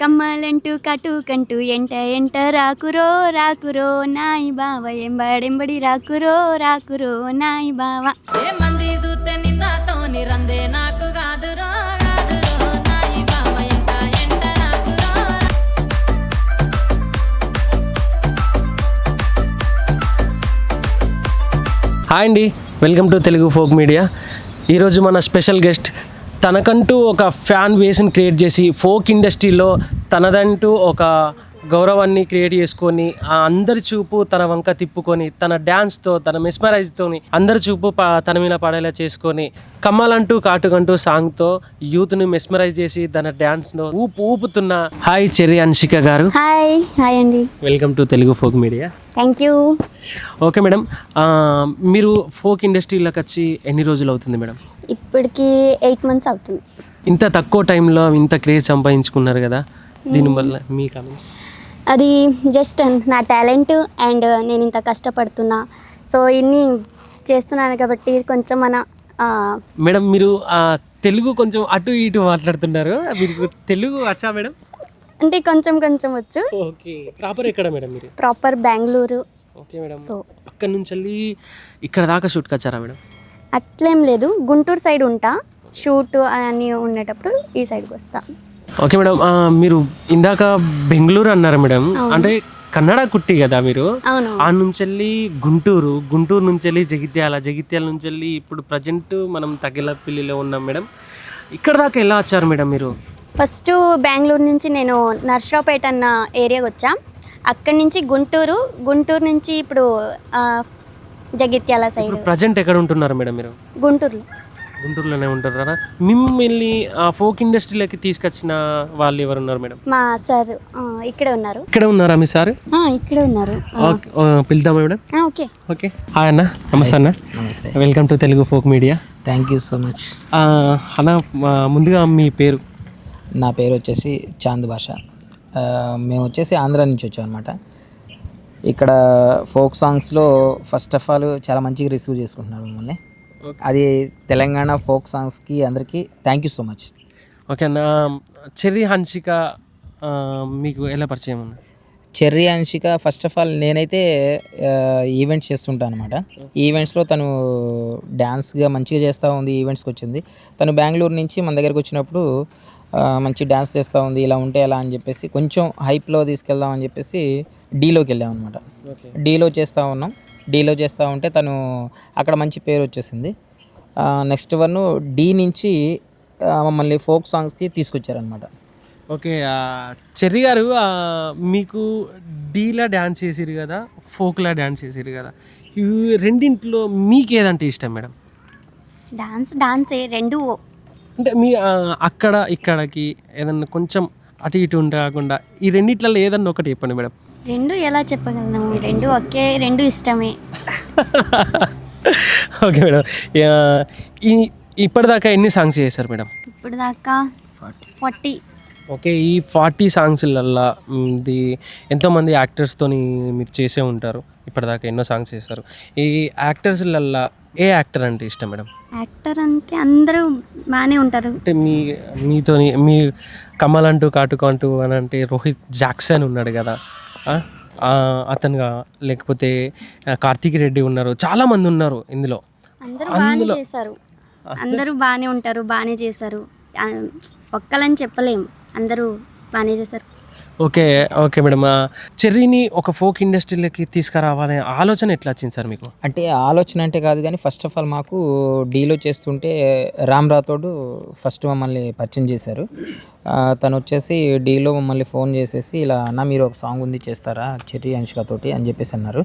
కమ్మలంటూ కటుకంటూ ఎంట ఎంట రాకురో రాకురో నాయి బావ ఎంబడెంబడి రాకురో రాకురో నాయి బావ. ఏ మంది చూస్తే నిందాతోని రందే నాకు కాదురో కాదురో నాయి బావ ఎంట ఎంట రాకురో. హాయ్ అండి, welcome to Telugu folk media. ఈరోజు మన స్పెషల్ గెస్ట్ తనకంటూ ఒక ఫ్యాన్ బేస్ని క్రియేట్ చేసి ఫోక్ ఇండస్ట్రీలో తనదంటూ ఒక గౌరవాన్ని క్రియేట్ చేసుకొని ఆ అందరి చూపు తన వంక తిప్పుకొని తన డ్యాన్స్తో తన మెస్మరైజ్తో అందరి చూపు తన మీద పడేలా చేసుకొని కమ్మాలంటూ కాటుకంటూ సాంగ్తో యూత్ని మెస్మరైజ్ చేసి తన డ్యాన్స్లో ఊపుతున్న హాయ్ చెర్రీ హన్షిక గారు. హాయ్ హాయ్ అండి. Welcome to Telugu folk media. Thank you. Okay madam, మీరు ఫోక్ ఇండస్ట్రీలోకి వచ్చి ఎన్ని రోజులు అవుతుంది మేడం? ఇప్పటికి 8 months అవుతుంది. ఇంత తక్కువ టైంలో ఇంత క్రేజ్ సంపాదించుకున్నారు కదా, దీనివల్ల మీ కామెంట్స్? అది జస్ట్ నా టాలెంట్ అండ్ నేను ఇంత కష్టపడుతున్నా, సో ఇన్ని చేస్తున్నాను కాబట్టి కొంచెం మన మేడం మీరు తెలుగు కొంచెం అటు ఇటు మాట్లాడుతున్నారు, మీకు తెలుగు వచ్చా మేడం? అంటే కొంచెం కొంచెం వచ్చు. ఓకే, ప్రాపర్ ఎక్కడ మేడం మీరు? Proper Bengaluru. Okay madam, so అక్కడ నుంచి వెళ్ళి ఇక్కడ దాకా షూట్కి వచ్చారా మేడం? అట్లేం లేదు, గుంటూరు సైడ్ ఉంటా, షూట్ అన్నీ ఉండేటప్పుడు ఈ సైడ్కి వస్తా. ఓకే మేడం, మీరు ఇందాక బెంగళూరు అన్నారు మేడం, అంటే కన్నడ కుట్టి కదా మీరు? అవును. ఆ నుంచి వెళ్ళి గుంటూరు నుంచి వెళ్ళి జగిత్యాల నుంచి వెళ్ళి ఇప్పుడు ప్రజెంట్ మనం తగిలపల్లిలో ఉన్నాం మేడం. ఇక్కడ దాకా ఎలా వచ్చారు మేడం మీరు? ఫస్ట్ బెంగళూరు నుంచి నేను నర్సరావుపేట అన్న ఏరియాకి వచ్చా, అక్కడి నుంచి గుంటూరు నుంచి ఇప్పుడు జగిత్యాల సైడ్. ప్రజెంట్ ఎక్కడ ఉంటున్నారు మేడం మీరు? గుంటూరులోనే ఉంటున్నారా? మిమ్మల్ని ఫోక్ ఇండస్ట్రీలోకి తీసుకొచ్చిన వాళ్ళు ఎవరు ఉన్నారు మేడం? మా సార్ ఇక్కడే ఉన్నారు. ఇక్కడ ఉన్నారా మీ సార్? ఇక్కడే ఉన్నారు. పిలుద్దామా మేడం? Okay okay. హాయ్ అన్న. నమస్తే అన్న. నమస్తే. Welcome to Telugu folk media. Thank you so much. అన్న, ముందుగా మీ పేరు? నా పేరు వచ్చేసి చాంద్ భాష. మేము వచ్చేసి ఆంధ్ర నుంచి వచ్చాం అనమాట. ఇక్కడ ఫోక్ సాంగ్స్లో ఫస్ట్ ఆఫ్ ఆల్ చాలా మంచిగా రిసీవ్ చేసుకుంటున్నారు మమ్మల్ని. అది తెలంగాణ ఫోక్ సాంగ్స్కి అందరికీ thank you so much. Okay అన్న, చెర్రీ హన్షిక మీకు ఎలా పరిచయం ఉంది? Cherry Hansika first of all నేనైతే ఈవెంట్స్ చేస్తుంటాను అనమాట. ఈవెంట్స్లో తను డ్యాన్స్గా మంచిగా చేస్తూ ఉంది. ఈవెంట్స్కి వచ్చింది తను బెంగళూరు నుంచి మన దగ్గరికి వచ్చినప్పుడు మంచి డ్యాన్స్ చేస్తూ ఉంది, ఇలా ఉంటే ఎలా అని చెప్పేసి కొంచెం హైప్లో తీసుకెళ్దాం అని చెప్పేసి డీలోకి వెళ్ళాం అనమాట. డీలో చేస్తూ ఉంటే తను అక్కడ మంచి పేరు వచ్చేసింది. నెక్స్ట్ వన్ డీ నుంచి మమ్మల్ని ఫోక్ సాంగ్స్కి తీసుకొచ్చారనమాట. ఓకే, చెర్రీ గారు మీకు డీలా డ్యాన్స్ చేసిరు కదా, ఫోక్లా డ్యాన్స్ చేసిరు కదా, ఇవి రెండింటిలో మీకు ఏదంటే ఇష్టం మేడం? డాన్సే రెండు. అంటే మీ అక్కడ ఇక్కడికి ఏదన్నా కొంచెం అటు ఇటు కాకుండా ఈ రెండిట్లలో ఏదన్నా ఒకటి చెప్పండి మేడం. రెండు ఎలా చెప్పగలను, రెండు ఇష్టమే. ఓకే మేడం, ఇప్పటిదాకా ఎన్ని సాంగ్స్ చేశారు మేడం? ఇప్పుడు దాకా 40. ఓకే, ఈ 40 సాంగ్స్లల్లో ఎంతోమంది యాక్టర్స్తోని మీరు చేసే ఉంటారు, ఇప్పటిదాకా ఎన్నో సాంగ్స్ చేశారు. ఈ యాక్టర్స్లల్లో ఏ యాక్టర్ అంటే ఇష్టం మేడం? యాక్టర్ అంటే అందరూ బాగానే ఉంటారు. అంటే మీతోని మీ కమలంటూ కాటుకంటూ అని అంటే రోహిత్ జాక్సన్ ఉన్నాడు కదా, అతనుగా, లేకపోతే కార్తీక్ రెడ్డి ఉన్నారు, చాలామంది ఉన్నారు ఇందులో. అందరూ బాగానే ఉంటారు, బాగానే చేశారు. ఒక్కలని చెప్పలేము, అందరూ బాగానే చేశారు. ఓకే ఓకే మేడం, చెర్రీని ఒక ఫోక్ ఇండస్ట్రీలోకి తీసుకురావాలనే ఆలోచన ఎట్లా వచ్చింది సార్ మీకు? అంటే ఆలోచన అంటే కాదు కానీ ఫస్ట్ ఆఫ్ ఆల్ మాకు డీలో చేస్తుంటే రామ్ రాథోడ్ ఫస్ట్ మమ్మల్ని పరిచయం చేశారు. తను వచ్చేసి డీలో మమ్మల్ని ఫోన్ చేసేసి ఇలా అన్న మీరు ఒక సాంగ్ ఉంది చేస్తారా చెర్రీ హన్షిక తోటి అని చెప్పేసి అన్నారు.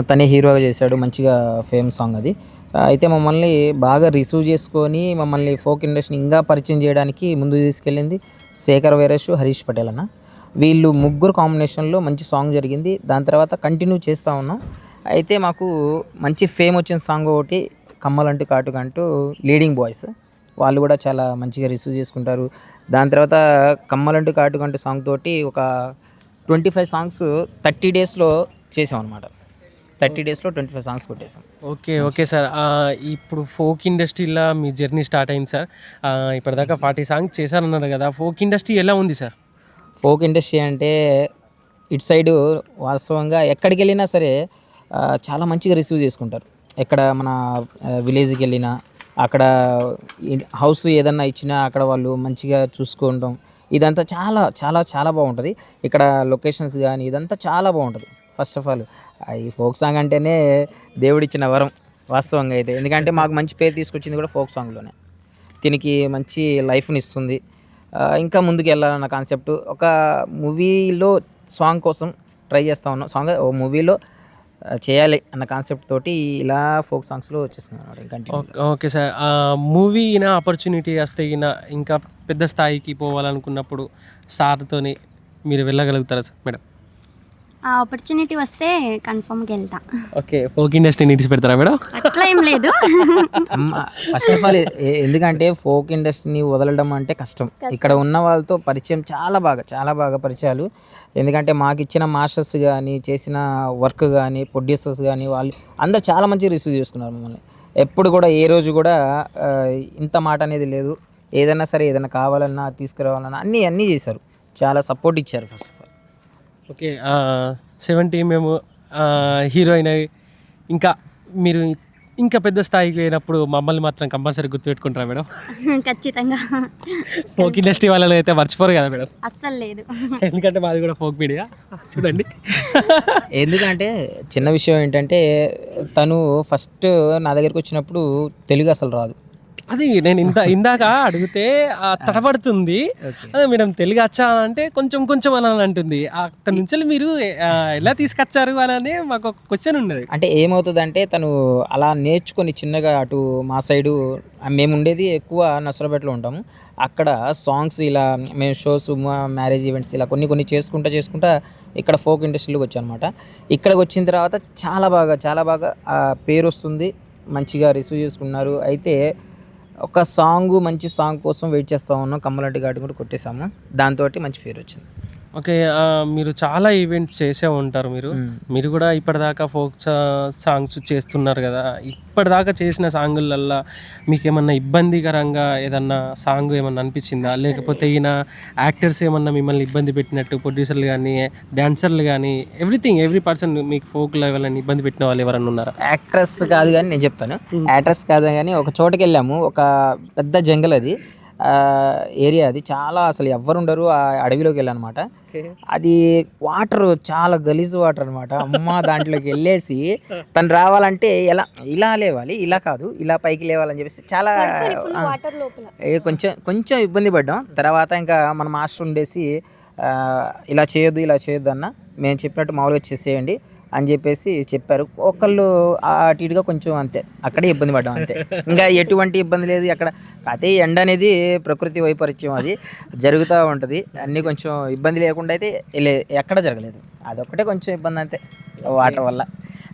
తనే హీరోగా చేశాడు, మంచిగా ఫేమస్ సాంగ్ అది. అయితే మమ్మల్ని బాగా రిసీవ్ చేసుకొని మమ్మల్ని ఫోక్ ఇండస్ట్రీని ఇంకా పరిచయం చేయడానికి ముందు తీసుకెళ్ళింది శేఖర్ వైరస్, హరీష్ పటేల్ అన్న. వీళ్ళు ముగ్గురు కాంబినేషన్లో మంచి సాంగ్ జరిగింది. దాని తర్వాత కంటిన్యూ చేస్తూ ఉన్నాం. అయితే మాకు మంచి ఫేమ్ వచ్చిన సాంగ్ ఒకటి కమ్మలంటూ కాటుకంటూ లీడింగ్ బాయ్స్, వాళ్ళు కూడా చాలా మంచిగా రిసీవ్ చేసుకుంటారు. దాని తర్వాత కమ్మలంటూ కాటుకంటూ సాంగ్ తోటి ఒక 25 సాంగ్స్ 30 daysలో చేసాం అనమాట. 30 daysలో 25 సాంగ్స్ కొట్టేసాం. ఓకే సార్, ఇప్పుడు ఫోక్ ఇండస్ట్రీలో మీ జర్నీ స్టార్ట్ అయింది సార్. ఇప్పటిదాకా 40 సాంగ్స్ చేశారన్నారు కదా, ఫోక్ ఇండస్ట్రీ ఎలా ఉంది సార్? ఫోక్ ఇండస్ట్రీ అంటే ఇటు సైడు వాస్తవంగా ఎక్కడికి వెళ్ళినా సరే చాలా మంచిగా రిసీవ్ చేసుకుంటారు. ఎక్కడ మన విలేజ్కి వెళ్ళినా అక్కడ హౌస్ ఏదన్నా ఇచ్చినా అక్కడ వాళ్ళు మంచిగా చూసుకోవడం ఇదంతా చాలా చాలా చాలా బాగుంటుంది. ఇక్కడ లొకేషన్స్ కానీ ఇదంతా చాలా బాగుంటుంది. ఫస్ట్ ఆఫ్ ఆల్ ఈ ఫోక్ సాంగ్ అంటేనే దేవుడిచ్చిన వరం వాస్తవంగా అయితే. ఎందుకంటే మాకు మంచి పేరు తీసుకొచ్చింది కూడా ఫోక్ సాంగ్లోనే. దీనికి మంచి లైఫ్ని ఇస్తుంది. ఇంకా ముందుకు వెళ్ళాలన్న కాన్సెప్ట్ ఒక మూవీలో సాంగ్ కోసం ట్రై చేస్తూ ఉన్నాం. సాంగ్ ఓ మూవీలో చేయాలి అన్న కాన్సెప్ట్ తోటి ఇలా ఫోక్ సాంగ్స్లో వచ్చేస్తున్నాను ఇంకా. ఓకే సార్, మూవీ అయినా ఆపర్చునిటీ వస్తే అయినా ఇంకా పెద్ద స్థాయికి పోవాలనుకున్నప్పుడు సార్తోని మీరు వెళ్ళగలుగుతారా సార్ మేడం? ఆ ఆపర్చునిటీ వస్తే కన్ఫర్మ్గా వెళ్తా. ఓకే, ఫోక్ ఇండస్ట్రీని ఇడిచి పెడతారా మేడం? అట్లా ఏం లేదు. ఫస్ట్ ఆఫ్ ఆల్ ఎందుకంటే ఫోక్ ఇండస్ట్రీని వదలడం అంటే కష్టం. ఇక్కడ ఉన్న వాళ్ళతో పరిచయం చాలా బాగా పరిచయాలు. ఎందుకంటే మాకు ఇచ్చిన మాస్టర్స్ కానీ చేసిన వర్క్ కానీ ప్రొడ్యూసర్స్ కానీ వాళ్ళు అందరూ చాలా మంచిగా రిసీవ్ చేసుకున్నారు మమ్మల్ని. ఎప్పుడు కూడా ఏ రోజు కూడా ఇంత మాట అనేది లేదు. ఏదైనా సరే ఏదైనా కావాలన్నా తీసుకురావాలన్నా అన్నీ చేశారు. చాలా సపోర్ట్ ఇచ్చారు ఫస్ట్ ఆఫ్ ఆల్. ఓకే, 70 మేము హీరోయిన్ ఇంకా మీరు ఇంకా పెద్ద స్థాయికి పోయినప్పుడు మమ్మల్ని మాత్రం కంపల్సరీ గుర్తుపెట్టుకుంటారా మేడం? ఖచ్చితంగా. ఫోక్ ఇండస్ట్రీ వాళ్ళని అయితే మర్చిపోరు కదా మేడం? అస్సలు లేదు. ఎందుకంటే మాది కూడా ఫోక్ మీడియా చూడండి. ఎందుకంటే చిన్న విషయం ఏంటంటే తను ఫస్ట్ నా దగ్గరికి వచ్చినప్పుడు తెలుగు అసలు రాదు. అది నేను ఇందాక అడిగితే తడబడుతుంది. అదే మేడం తెలుగు వచ్చా అంటే కొంచెం అని అంటుంది. అక్కడ నుంచి మీరు ఎలా తీసుకొచ్చారు అని మాకు ఒక క్వశ్చన్ ఉన్నది. అంటే ఏమవుతుందంటే తను అలా నేర్చుకొని చిన్నగా అటు మా సైడు మేము ఉండేది ఎక్కువ నసరాపేటలో ఉంటాము. అక్కడ సాంగ్స్ ఇలా మేము షోస్ మ్యారేజ్ ఈవెంట్స్ ఇలా కొన్ని చేసుకుంటా ఇక్కడ ఫోక్ ఇండస్ట్రీలోకి వచ్చాను అనమాట. ఇక్కడికి వచ్చిన తర్వాత చాలా బాగా పేరు వస్తుంది. మంచిగా రిసీవ్ చేసుకున్నారు. అయితే ఒక మంచి సాంగ్ కోసం వెయిట్ చేస్తూ ఉన్నాం. కమ్మలాంటి గాడి కూడా కొట్టేసాము. దాంతో మంచి పేరు వచ్చింది. ఓకే, మీరు చాలా ఈవెంట్స్ చేసే ఉంటారు. మీరు కూడా ఇప్పటిదాకా ఫోక్ సాంగ్స్ చేస్తున్నారు కదా. ఇప్పటిదాకా చేసిన సాంగులల్లో మీకు ఏమన్నా ఇబ్బందికరంగా ఏదన్నా సాంగ్ ఏమన్నా అనిపించిందా? లేకపోతే ఈయన యాక్టర్స్ ఏమన్నా మిమ్మల్ని ఇబ్బంది పెట్టినట్టు, ప్రొడ్యూసర్లు కానీ డాన్సర్లు కానీ ఎవ్రీ పర్సన్ మీకు ఫోక్ లెవెల్ అని ఇబ్బంది పెట్టిన వాళ్ళు ఎవరన్నా ఉన్నారా? యాక్ట్రెస్ కాదు కానీ నేను చెప్తాను. యాక్ట్రెస్ కాదు కానీ ఒక చోటుకి వెళ్ళాము. ఒక పెద్ద జంగల్ అది ఏరియా. అది చాలా అసలు ఎవ్వరు ఉండరు. ఆ అడవిలోకి వెళ్ళానమాట. అది వాటర్ చాలా గలీజ్ వాటర్ అనమాట. అమ్మ దాంట్లోకి వెళ్ళేసి తను రావాలంటే ఇలా లేవాలి, ఇలా కాదు ఇలా పైకి లేవాలని చెప్పేసి చాలా కొంచెం ఇబ్బంది పడ్డాం. తర్వాత ఇంకా మన మాస్టర్ ఉండేసి ఇలా చేయొద్దు అన్న, మేము చెప్పినట్టు మామూలుగా చేసేయండి అని చెప్పేసి చెప్పారు. ఒకళ్ళు అటు ఇటుగా కొంచెం అంతే, అక్కడే ఇబ్బంది పడ్డాం అంతే. ఇంకా ఎటువంటి ఇబ్బంది లేదు అక్కడ. కాకపోతే ఎండ అనేది ప్రకృతి వైపరీత్యం, అది జరుగుతూ ఉంటుంది. అన్నీ కొంచెం ఇబ్బంది లేకుండా అయితే ఎక్కడ జరగలేదు. అదొక్కటే కొంచెం ఇబ్బంది అంతే వాటర్ వల్ల.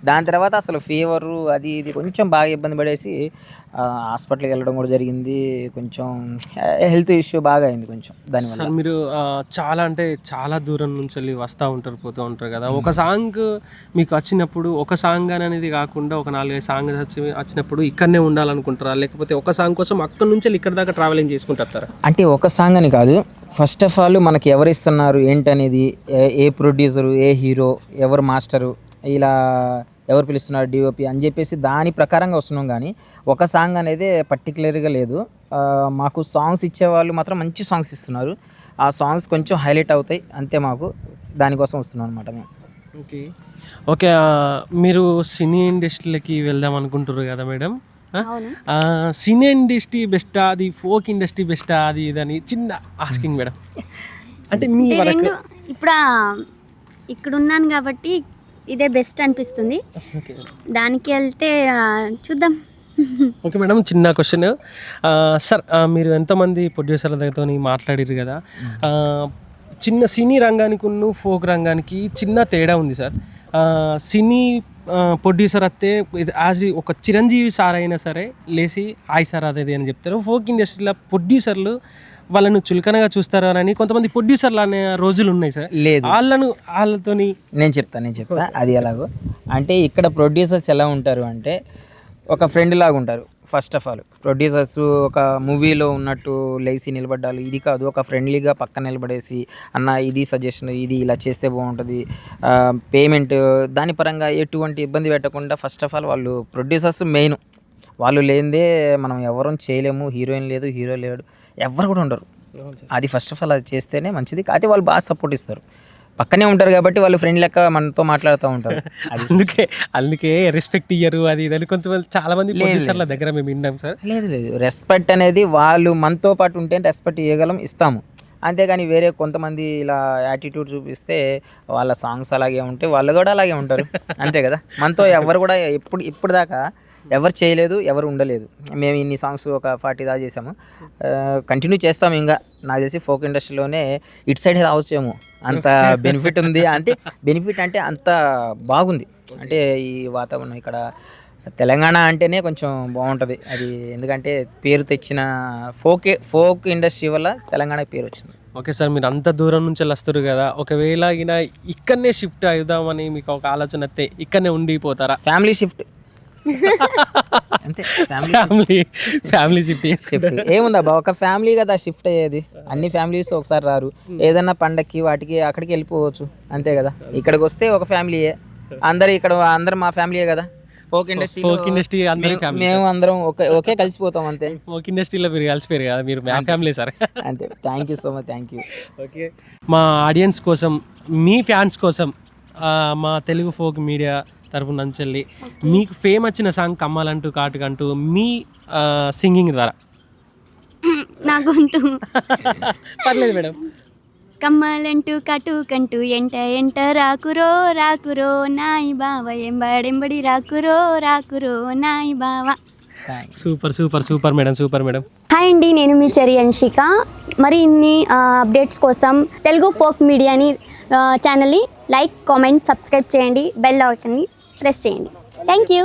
దాని తర్వాత అసలు ఫీవరు అది ఇది కొంచెం బాగా ఇబ్బంది పడేసి హాస్పిటల్కి వెళ్ళడం కూడా జరిగింది. కొంచెం హెల్త్ ఇష్యూ బాగా అయింది కొంచెం దానివల్ల. మీరు చాలా దూరం నుంచి వెళ్ళి పోతూ ఉంటారు కదా. ఒక సాంగ్ మీకు వచ్చినప్పుడు ఒక సాంగ్ అనేది కాకుండా ఒక 4-5 సాంగ్ వచ్చినప్పుడు ఇక్కడనే ఉండాలనుకుంటారా? లేకపోతే ఒక సాంగ్ కోసం అక్కడ నుంచి వెళ్ళి ఇక్కడ దాకా ట్రావెలింగ్ చేసుకుంటారా? అంటే ఒక సాంగ్ అని కాదు. ఫస్ట్ ఆఫ్ ఆల్ మనకి ఎవరు ఇస్తున్నారు ఏంటనేది, ఏ ప్రొడ్యూసరు, ఏ హీరో, ఎవరు మాస్టరు, ఇలా ఎవరు పిలుస్తున్నారు డిఓపి అని చెప్పేసి దాని ప్రకారంగా వస్తున్నాం. కానీ ఒక సాంగ్ అనేది పర్టికులర్గా లేదు. మాకు సాంగ్స్ ఇచ్చేవాళ్ళు మాత్రం మంచి సాంగ్స్ ఇస్తున్నారు. ఆ సాంగ్స్ కొంచెం హైలైట్ అవుతాయి అంతే. మాకు దానికోసం వస్తున్నాం అనమాట మేము. ఓకే, మీరు సినీ ఇండస్ట్రీలకి వెళ్దాం అనుకుంటారు కదా మేడం. సినీ ఇండస్ట్రీ బెస్టా, అది ఫోక్ ఇండస్ట్రీ బెస్టా, అది ఇదని చిన్న ఆస్కింగ్ మేడం. అంటే మీ వరకు ఇప్పుడు ఇక్కడ ఉన్నాను కాబట్టి ఇదే బెస్ట్ అనిపిస్తుంది. దానికి వెళ్తే చూద్దాం. ఓకే మేడం, చిన్న క్వశ్చన్ సార్, మీరు ఎంతమంది ప్రొడ్యూసర్ల దగ్గరతో మాట్లాడారు కదా. చిన్న సినీ రంగానికి ఫోక్ రంగానికి చిన్న తేడా ఉంది సార్. సినీ ప్రొడ్యూసర్ వస్తే యాజ్ ఒక చిరంజీవి సార్ అయినా సరే లేచి హాయ్ సార్ అదేది అని చెప్తారు. ఫోక్ ఇండస్ట్రీలో ప్రొడ్యూసర్లు వాళ్ళను చులకనగా చూస్తారు అని కొంతమంది ప్రొడ్యూసర్లు అనే రోజులు ఉన్నాయి సార్. లేదు, వాళ్ళతోని నేను చెప్తా అది ఎలాగో. అంటే ఇక్కడ ప్రొడ్యూసర్స్ ఎలా ఉంటారు అంటే ఒక ఫ్రెండ్ లాగా ఉంటారు. ఫస్ట్ ఆఫ్ ఆల్ ప్రొడ్యూసర్స్ ఒక మూవీలో ఉన్నట్టు లేచి నిలబడ్డాలి, ఇది కాదు, ఒక ఫ్రెండ్లీగా పక్కన నిలబడేసి అన్న ఇది సజెషన్, ఇది ఇలా చేస్తే బాగుంటుంది, పేమెంట్ దాని పరంగా ఎటువంటి ఇబ్బంది పెట్టకుండా ఫస్ట్ ఆఫ్ ఆల్ వాళ్ళు ప్రొడ్యూసర్స్ మెయిన్, వాళ్ళు లేనిదే మనం ఎవరూ చేయలేము. హీరోయిన్ లేదు, హీరో లేడు, ఎవరు కూడా ఉండరు. అది ఫస్ట్ ఆఫ్ ఆల్ అది చేస్తేనే మంచిది. అయితే వాళ్ళు బాగా సపోర్ట్ ఇస్తారు, పక్కనే ఉంటారు కాబట్టి వాళ్ళు ఫ్రెండ్ లెక్క మనతో మాట్లాడుతూ ఉంటారు. అందుకే రెస్పెక్ట్ ఇయ్యరు అది ఇది అని కొంతమంది చాలా మంది ప్రొడ్యూసర్ల దగ్గర మేము విన్నాం సార్. లేదు, రెస్పెక్ట్ అనేది వాళ్ళు మనతో పాటు ఉంటే రెస్పెక్ట్ ఇవ్వగలం, ఇస్తాము. అంతేగాని వేరే కొంతమంది ఇలా యాటిట్యూడ్ చూపిస్తే వాళ్ళ సాంగ్స్ అలాగే ఉంటే వాళ్ళు కూడా అలాగే ఉంటారు, అంతే కదా. మనతో ఎవరు కూడా ఇప్పుడు దాకా ఎవరు చేయలేదు, ఎవరు ఉండలేదు. మేము ఇన్ని సాంగ్స్ ఒక 40 దాకా చేసాము, కంటిన్యూ చేస్తాము. ఇంకా నాకు తెలిసి ఫోక్ ఇండస్ట్రీలోనే ఇటు సైడ్ రావచ్చేమో, అంత బెనిఫిట్ ఉంది. అంటే బెనిఫిట్ అంటే అంత బాగుంది. అంటే ఈ వాతావరణం ఇక్కడ తెలంగాణ అంటేనే కొంచెం బాగుంటుంది అది, ఎందుకంటే పేరు తెచ్చిన ఫోక్ ఇండస్ట్రీ వల్ల తెలంగాణ పేరు వచ్చింది. ఓకే సార్, మీరు అంత దూరం నుంచి వస్తారు కదా, ఒకవేళ ఈయన ఇక్కడనే షిఫ్ట్ అవుదామని మీకు ఒక ఆలోచన వస్తే ఇక్కడనే ఉండిపోతారా? ఫ్యామిలీ షిఫ్ట్ అంతే, ఫ్యామిలీ షిఫ్ట్ ఏముందబ్బా, ఒక ఫ్యామిలీ కదా షిఫ్ట్ అయ్యేది. అన్ని ఫ్యామిలీస్ ఒకసారి రారు, ఏదన్నా పండక్కి వాటికి అక్కడికి వెళ్ళిపోవచ్చు, అంతే కదా. ఇక్కడికి వస్తే ఒక ఫ్యామిలీయే, అందరు మా ఫ్యామిలీయే కదా. ఫోక్ ఇండస్ట్రీ మేము అందరం ఒకే కలిసిపోతాం, అంతే. ఫోక్ ఇండస్ట్రీలో మీరు కలిసిపోయారు కదా, మీరు మా ఫ్యామిలీ సార్. అంతే, thank you so much, thank you. Okay, మా ఆడియన్స్ కోసం, మీ ఫ్యాన్స్ కోసం మా తెలుగు ఫోక్ మీడియా తరపు నుంచి వెళ్ళి మీకు ఫేమ్ వచ్చిన సాంగ్ కమ్మాలంటూ కాటుకంటూ మీ సింగింగ్ ద్వారా. నా గొంతు పర్లేదు మేడం. కమ్మాలంటూ కటుకంటూ ఎంట ఎంట రాకురో రాకురో నాయి బావ, ఎంబడెంబడి రాకురో రాకురో నాయి బావ. Super madam. హాయ్ అండి, నేను మీ చెరి అంశిక. మరి ఇన్ని అప్డేట్స్ కోసం తెలుగు ఫోక్ మీడియాని ఛానల్ని లైక్, కామెంట్, సబ్స్క్రైబ్ చేయండి, బెల్ ఐకాన్ని ప్రెస్ చేయండి. Thank you.